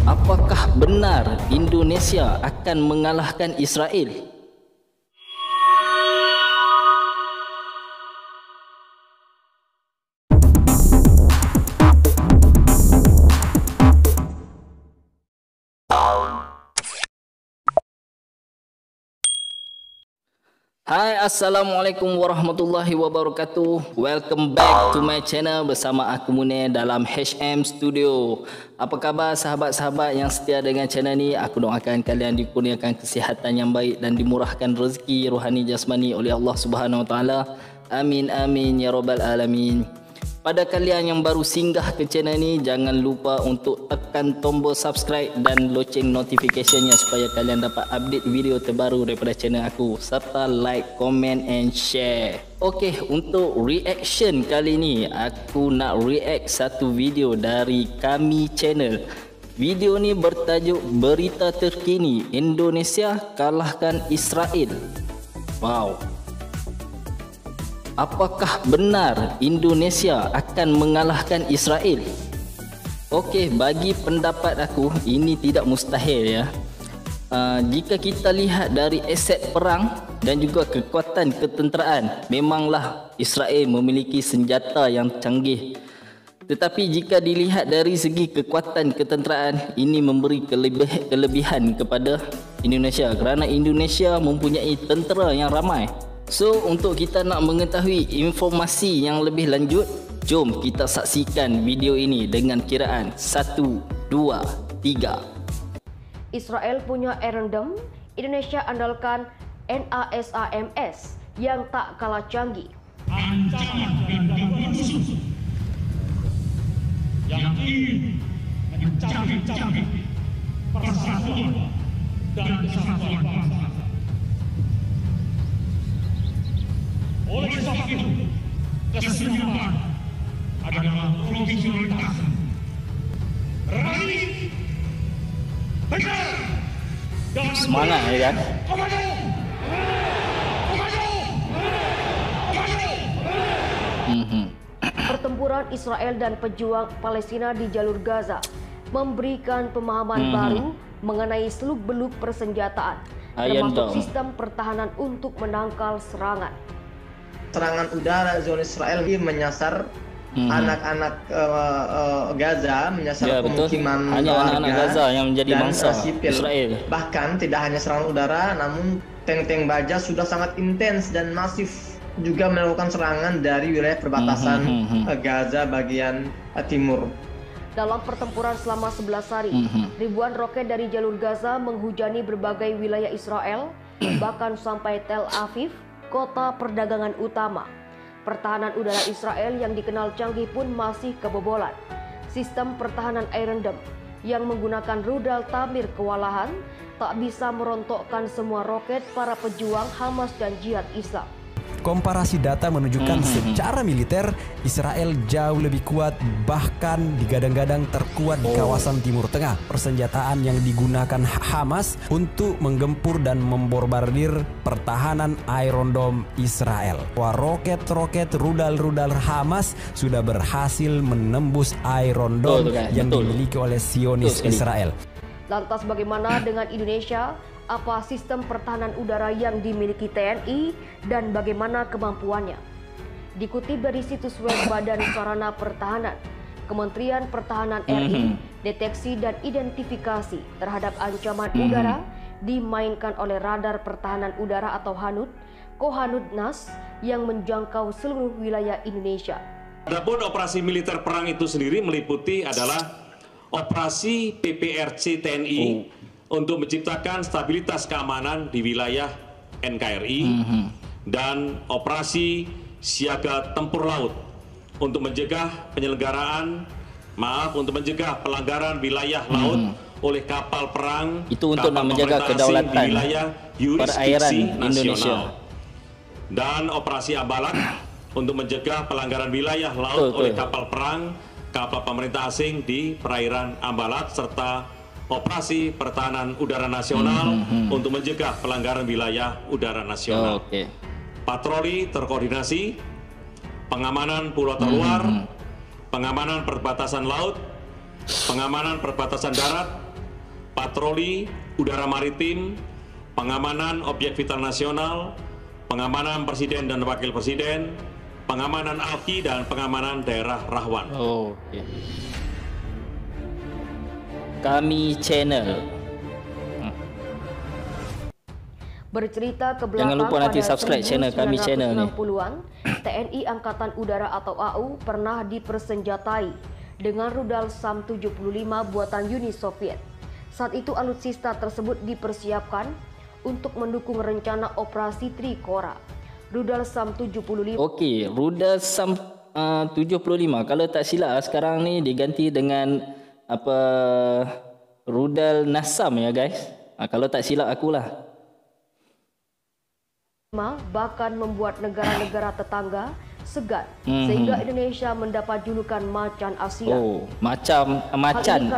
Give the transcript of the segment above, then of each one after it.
Apakah benar Indonesia akan mengalahkan Israel? Hai, Assalamualaikum warahmatullahi wabarakatuh. Welcome back to my channel bersama aku Munir dalam HM Studio. Apa khabar sahabat-sahabat yang setia dengan channel ni? Aku doakan kalian dikurniakan kesihatan yang baik dan dimurahkan rezeki rohani jasmani oleh Allah Subhanahu Wa Taala. Amin amin ya rabbal alamin. Pada kalian yang baru singgah ke channel ni, jangan lupa untuk tekan tombol subscribe dan loceng notificationnya supaya kalian dapat update video terbaru daripada channel aku, serta like, comment and share. Okey, untuk reaction kali ni aku nak react satu video dari Kami Channel. Video ni bertajuk Berita Terkini Indonesia Kalahkan Israel. Wow. Apakah benar Indonesia akan mengalahkan Israel? Okey, bagi pendapat aku ini tidak mustahil ya. Jika kita lihat dari aset perang dan juga kekuatan ketenteraan, memanglah Israel memiliki senjata yang canggih. Tetapi jika dilihat dari segi kekuatan ketenteraan, ini memberi kelebihan kepada Indonesia kerana Indonesia mempunyai tentera yang ramai. So, untuk kita nak mengetahui informasi yang lebih lanjut, jom kita saksikan video ini dengan kiraan 1, 2, 3. Israel punya Iron Dome, Indonesia andalkan NASAMS yang tak kalah canggih. Ancaman dan gangguan musuh yang ingin mencabik-cabik persatuan dan kesatuan bangsa. Oleh sebab itu, keseimbangan adalah profesionalitas. Berani, tegar, dan Semangat ya kan? komando, komando, komando. Pertempuran Israel dan pejuang Palestina di jalur Gaza memberikan pemahaman baru mengenai seluk-beluk persenjataan, Iron termasuk Dome. sistem pertahanan untuk menangkal serangan. Serangan udara Zionis Israel ini menyasar anak-anak Gaza, menyasar Ya, betul. pemukiman Hanya warga anak-anak Gaza yang menjadi dan mangsa sipil. Israel. Bahkan tidak hanya serangan udara, namun tank-tank baja sudah sangat intens dan masif juga melakukan serangan dari wilayah perbatasan Gaza bagian timur. Dalam pertempuran selama 11 hari, ribuan roket dari jalur Gaza menghujani berbagai wilayah Israel, bahkan sampai Tel Aviv, kota perdagangan utama. Pertahanan udara Israel yang dikenal canggih pun masih kebobolan. Sistem pertahanan Iron Dome yang menggunakan rudal Tamir kewalahan tak bisa merontokkan semua roket para pejuang Hamas dan Jihad Islam. Komparasi data menunjukkan secara militer Israel jauh lebih kuat, bahkan digadang-gadang terkuat di kawasan Timur Tengah. Persenjataan yang digunakan Hamas untuk menggempur dan membombardir pertahanan Iron Dome Israel. Wah, roket-roket rudal-rudal Hamas sudah berhasil menembus Iron Dome yang dimiliki oleh Zionis Israel. Lantas bagaimana dengan Indonesia? Apa sistem pertahanan udara yang dimiliki TNI dan bagaimana kemampuannya? Dikutip dari situs web Badan Sarana Pertahanan, Kementerian Pertahanan RI, deteksi dan identifikasi terhadap ancaman udara dimainkan oleh radar pertahanan udara atau HANUD, Kohanudnas yang menjangkau seluruh wilayah Indonesia. Adapun operasi militer perang itu sendiri meliputi adalah operasi PPRC TNI untuk menciptakan stabilitas keamanan di wilayah NKRI dan operasi siaga tempur laut untuk mencegah pelanggaran wilayah laut oleh kapal perang Itu untuk kapal menjaga pemerintah asing kedaulatan di wilayah perairan yurisdiksi Indonesia. nasional. Dan operasi Abalat untuk mencegah pelanggaran wilayah laut oleh kapal perang kapal pemerintah asing di perairan Ambalat, serta operasi pertahanan udara nasional untuk mencegah pelanggaran wilayah udara nasional. Patroli terkoordinasi, pengamanan pulau terluar, pengamanan perbatasan laut, pengamanan perbatasan darat, patroli udara maritim, pengamanan objek vital nasional, pengamanan presiden dan wakil presiden, pengamanan ALKI, dan pengamanan daerah rawan. Oh, okay. Kami Channel. Bercerita ke belakang, jangan lupa nanti subscribe channel Kami Channel ni. 1960-an, TNI Angkatan Udara atau AU pernah dipersenjatai dengan rudal SAM-75 buatan Uni Soviet. Saat itu alutsista tersebut dipersiapkan untuk mendukung rencana operasi Trikora. Rudal SAM-75. Okey, rudal SAM-75 kalau tak silap sekarang ni diganti dengan apa, rudal NASAM ya guys. Kalau tak silap akulah. Bahkan membuat negara-negara tetangga segan sehingga Indonesia mendapat julukan Macan Asia. Oh, Macan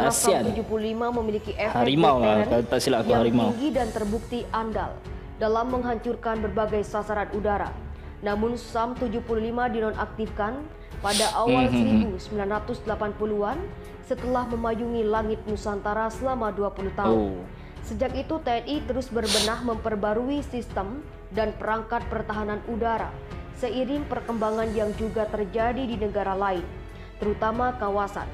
ASEAN. SAM-75 memiliki efek harimau lah, kalau tak silap aku, yang harimau. tinggi dan terbukti andal dalam menghancurkan berbagai sasaran udara. Namun SAM-75 dinonaktifkan pada awal 1980-an setelah memayungi langit Nusantara selama 20 tahun. Oh. Sejak itu TNI terus berbenah memperbarui sistem dan perangkat pertahanan udara seiring perkembangan yang juga terjadi di negara lain, terutama kawasan.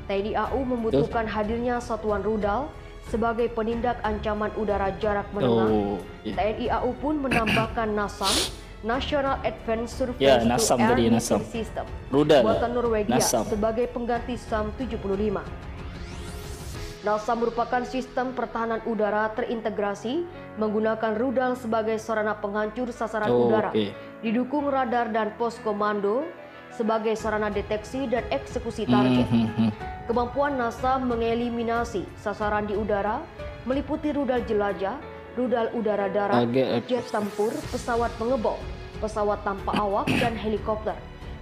TNI AU membutuhkan hadirnya satuan rudal sebagai penindak ancaman udara jarak menengah. TNI AU pun menambahkan NASAM, National Advanced Surface to Air Missile System, buatan Norwegia sebagai pengganti SAM-75. NASAM merupakan sistem pertahanan udara terintegrasi menggunakan rudal sebagai sarana penghancur sasaran udara, didukung radar dan pos komando sebagai sarana deteksi dan eksekusi target. Kemampuan NASAM mengeliminasi sasaran di udara meliputi rudal jelajah, rudal udara darat, jet tempur, pesawat pengebom, pesawat tanpa awak, dan helikopter.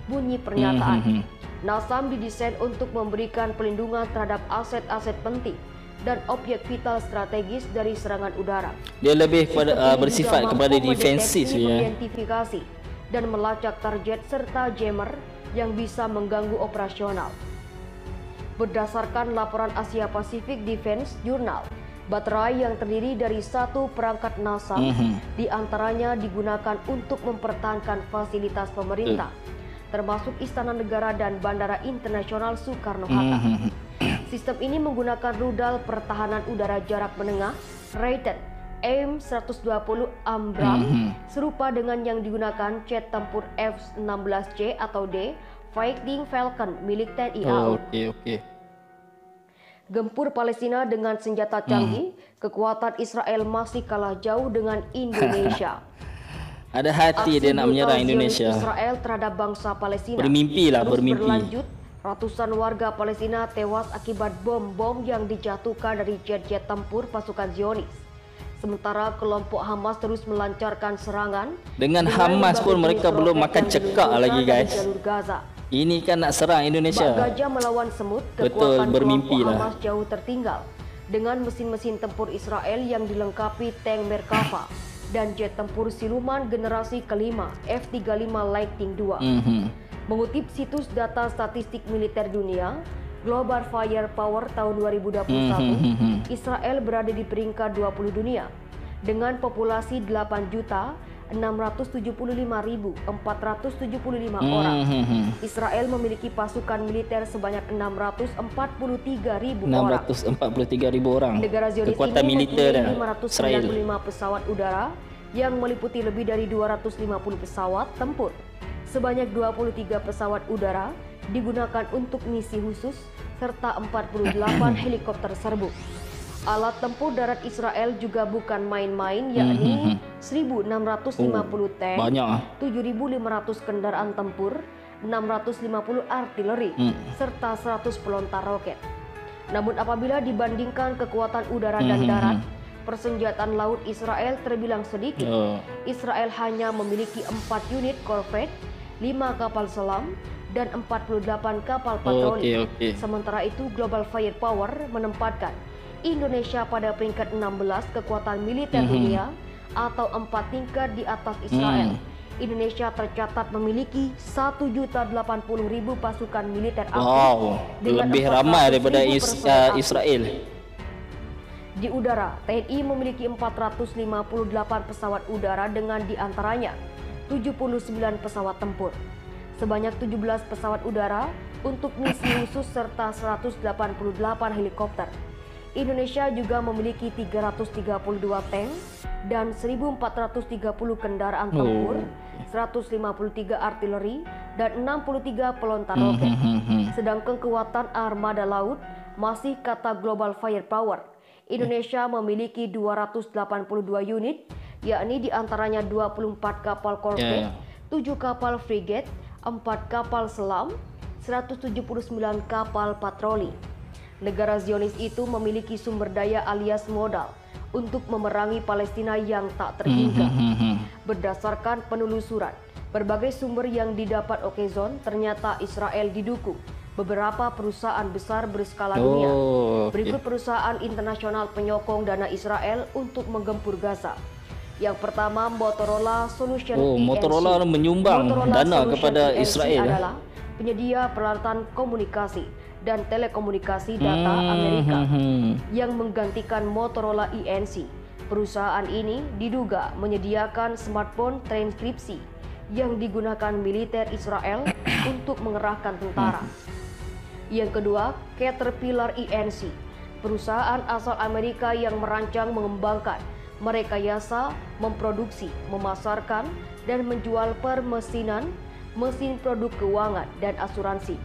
Bunyi pernyataan. NASAM didesain untuk memberikan pelindungan terhadap aset-aset penting dan objek vital strategis dari serangan udara. Dia lebih bersifat kepada defensif ya. Identifikasi dan melacak target serta jammer yang bisa mengganggu operasional. Berdasarkan laporan Asia Pacific Defense Journal, baterai yang terdiri dari satu perangkat NASAM diantaranya digunakan untuk mempertahankan fasilitas pemerintah, termasuk Istana Negara dan Bandara Internasional Soekarno-Hatta. Sistem ini menggunakan rudal pertahanan udara jarak menengah rated AIM-120 Ambram, serupa dengan yang digunakan jet tempur F-16C atau D Fighting Falcon milik TNI AU. Gempur Palestina dengan senjata canggih, kekuatan Israel masih kalah jauh dengan Indonesia. Ada hati dia nak menyerang Indonesia. Israel terhadap bangsa Palestina bermimpi lah, terus berlanjut. Ratusan warga Palestina tewas akibat bom-bom yang dijatuhkan dari jet-jet tempur pasukan Zionis. Sementara kelompok Hamas terus melancarkan serangan. Dengan Hamas pun mereka belum makan cekak lagi guys. Ini kan nak serang Indonesia. Gajah melawan semut, kekuatan kelompok Hamas jauh tertinggal dengan mesin-mesin tempur Israel yang dilengkapi tank Merkava dan jet tempur siluman generasi kelima F-35 Lightning II. Mengutip situs data statistik militer dunia, Global Firepower tahun 2021, Israel berada di peringkat 20 dunia dengan populasi 8.675.475 orang. Israel memiliki pasukan militer sebanyak 643.000 orang. 643.000 orang. Negara Zionis kekuatan ini militer mempunyai 595 pesawat udara yang meliputi lebih dari 250 pesawat tempur. Sebanyak 23 pesawat udara digunakan untuk misi khusus serta 48 helikopter serbu. Alat tempur darat Israel juga bukan main-main, yakni 1.650 tank, 7.500 kendaraan tempur, 650 artileri, serta 100 pelontar roket. Namun apabila dibandingkan kekuatan udara dan darat, persenjataan laut Israel terbilang sedikit. Israel hanya memiliki 4 unit korvet, 5 kapal selam, dan 48 kapal patroli. Sementara itu Global Firepower menempatkan Indonesia pada peringkat 16 kekuatan militer dunia atau 4 tingkat di atas Israel. Indonesia tercatat memiliki 1.080.000 pasukan militer aktif. Lebih ramai daripada Israel. Di udara, TNI memiliki 458 pesawat udara dengan diantaranya 79 pesawat tempur, sebanyak 17 pesawat udara untuk misi khusus serta 188 helikopter. Indonesia juga memiliki 332 tank dan 1.430 kendaraan tempur, 153 artileri, dan 63 pelontar roket. Sedangkan kekuatan armada laut masih kata global firepower. Indonesia memiliki 282 unit, yakni diantaranya 24 kapal korvet, 7 kapal frigate, 4 kapal selam, 179 kapal patroli. Negara Zionis itu memiliki sumber daya alias modal untuk memerangi Palestina yang tak terhingga. Berdasarkan penelusuran, berbagai sumber yang didapat Okezon, ternyata Israel didukung beberapa perusahaan besar berskala dunia. Berikut perusahaan internasional penyokong dana Israel untuk menggempur Gaza. Yang pertama, Motorola Solution ENC. Motorola menyumbang dana kepada Israel adalah penyedia peralatan komunikasi dan telekomunikasi data Amerika yang menggantikan Motorola ENC. Perusahaan ini diduga menyediakan smartphone transkripsi yang digunakan militer Israel untuk mengerahkan tentara. Yang kedua, Caterpillar ENC, perusahaan asal Amerika yang merancang, mengembangkan, merekayasa, memproduksi, memasarkan, dan menjual permesinan, mesin produk keuangan, dan asuransi.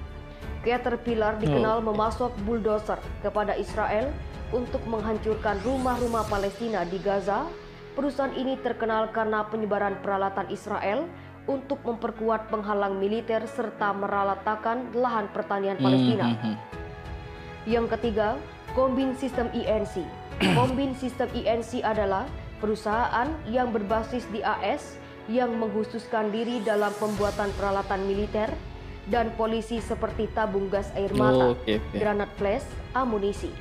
Caterpillar dikenal memasok bulldozer kepada Israel untuk menghancurkan rumah-rumah Palestina di Gaza. Perusahaan ini terkenal karena penyebaran peralatan Israel untuk memperkuat penghalang militer serta meratakan lahan pertanian Palestina. Yang ketiga, Combine System ENC. Combine System ENC adalah perusahaan yang berbasis di AS yang mengkhususkan diri dalam pembuatan peralatan militer dan polisi seperti tabung gas air mata, granat flash, amunisi.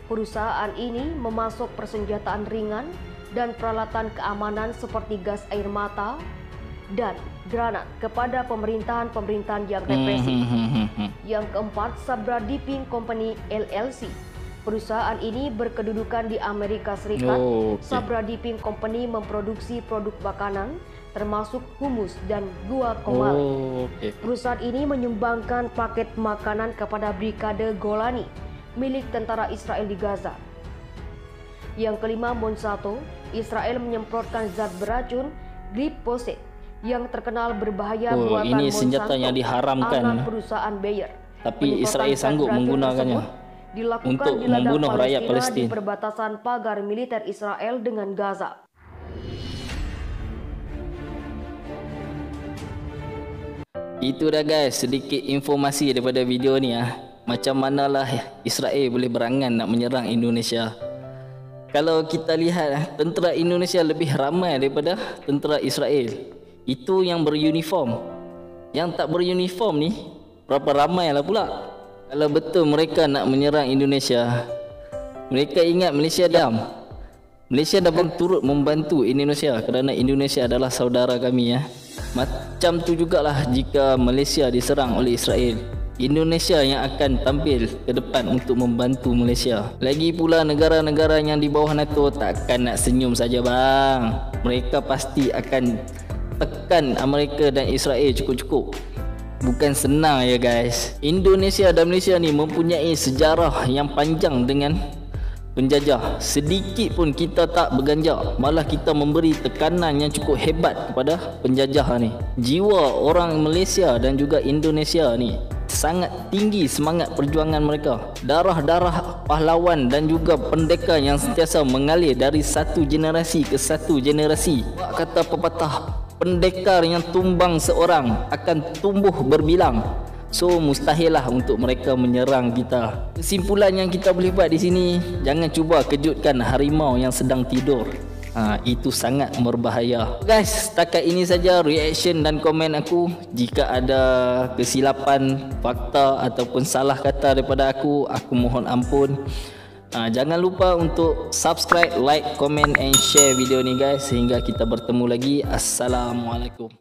Perusahaan ini memasok persenjataan ringan dan peralatan keamanan seperti gas air mata dan granat kepada pemerintahan-pemerintahan yang represif. Yang keempat, Sabra Dipping Company LLC. Perusahaan ini berkedudukan di Amerika Serikat. Sabra Dipping Company memproduksi produk makanan termasuk humus dan guacamole. Perusahaan ini menyumbangkan paket makanan kepada Brigade Golani milik tentara Israel di Gaza. Yang kelima, Monsanto. Israel menyemprotkan zat beracun glyphosate yang terkenal berbahaya buatan ini Monsanto, senjata yang diharamkan, anak perusahaan Bayer. Tapi Israel sanggup menggunakannya untuk membunuh rakyat Palestina di perbatasan pagar militer Israel dengan Gaza. Itu dah guys, sedikit informasi daripada video ni macam manalah Israel boleh berangan nak menyerang Indonesia. Kalau kita lihat tentera Indonesia lebih ramai daripada tentera Israel. Itu yang beruniform. Yang tak beruniform ni berapa ramai lah pula. Kalau betul mereka nak menyerang Indonesia, mereka ingat Malaysia diam. Malaysia dah turut membantu Indonesia kerana Indonesia adalah saudara kami Macam tu jugalah jika Malaysia diserang oleh Israel, Indonesia yang akan tampil ke depan untuk membantu Malaysia. Lagi pula negara-negara yang di bawah NATO takkan nak senyum saja bang. Mereka pasti akan tekan Amerika dan Israel cukup-cukup. Bukan senang ya guys. Indonesia dan Malaysia ni mempunyai sejarah yang panjang dengan penjajah. Sedikit pun kita tak berganjak, malah kita memberi tekanan yang cukup hebat kepada penjajah ni. Jiwa orang Malaysia dan juga Indonesia ni sangat tinggi semangat perjuangan mereka. Darah-darah pahlawan dan juga pendekar yang sentiasa mengalir dari satu generasi ke satu generasi. Kata pepatah, pendekar yang tumbang seorang akan tumbuh berbilang. So mustahil lah untuk mereka menyerang kita. Kesimpulan yang kita boleh buat di sini, jangan cuba kejutkan harimau yang sedang tidur. Itu sangat berbahaya. Guys, setakat ini saja reaction dan komen aku. Jika ada kesilapan fakta ataupun salah kata daripada aku mohon ampun. Jangan lupa untuk subscribe, like, komen and share video ni guys. Sehingga kita bertemu lagi. Assalamualaikum.